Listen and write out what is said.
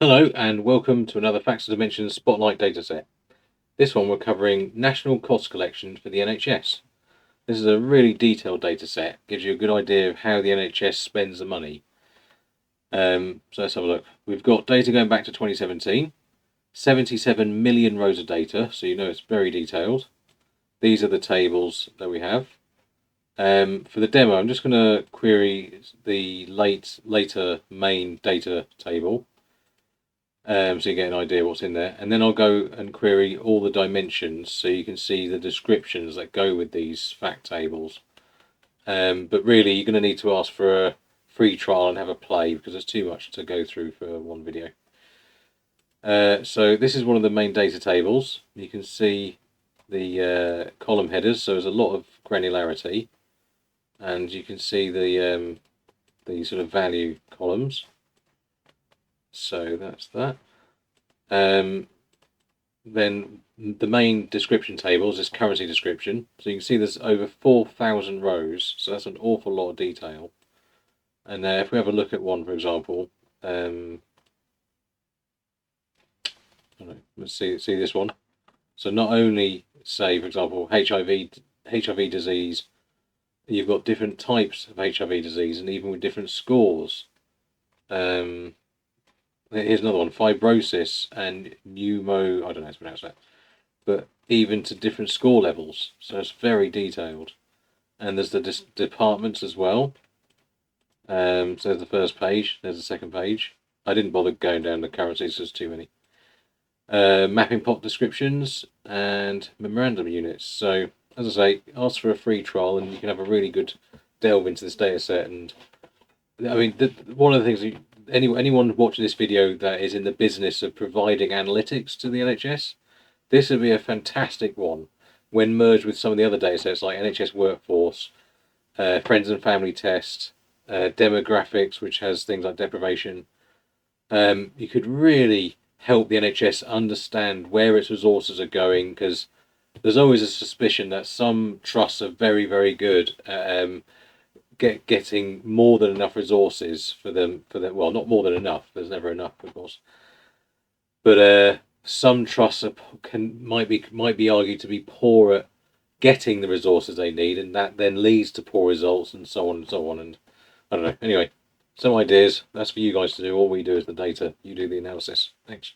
Hello and welcome to another Facts and Dimensions Spotlight Dataset. This one we're covering national cost collection for the NHS. This is a really detailed dataset, gives you a good idea of how the NHS spends the money. So let's have a look. We've got data going back to 2017, 77 million rows of data, so you know it's very detailed. These are the tables that we have. For the demo, I'm just going to query the later main data table. So you get an idea what's in there, and then I'll go and query all the dimensions so you can see the descriptions that go with these fact tables. But really you're going to need to ask for a free trial and have a play because there's too much to go through for one video. So this is one of the main data tables. You can see the column headers, so there's a lot of granularity, and you can see the sort of value columns. So that's that. Then the main description tables is currency description. So you can see there's over 4,000 rows. So that's an awful lot of detail. And if we have a look at one, for example, let's see this one. So not only say, for example, HIV disease, you've got different types of HIV disease, and even with different scores. Here's another one, fibrosis and I don't know how to pronounce that, but even to different score levels, so it's very detailed. And there's the departments as well. So there's the first page, there's the second page. I didn't bother going down the currencies, there's too many. Mapping pot descriptions and memorandum units. So as I say, ask for a free trial and you can have a really good delve into this data set. And I mean, one of the things anyone watching this video that is in the business of providing analytics to the NHS, this would be a fantastic one when merged with some of the other data sets like NHS workforce, friends and family test, demographics, which has things like deprivation. You could really help the NHS understand where its resources are going, because there's always a suspicion that some trusts are very, very good at getting more than enough resources for them. Well, not more than enough. There's never enough, of course. But some trusts might be argued to be poor at getting the resources they need, and that then leads to poor results, and so on and so on. And I don't know. Anyway, some ideas. That's for you guys to do. All we do is the data. You do the analysis. Thanks.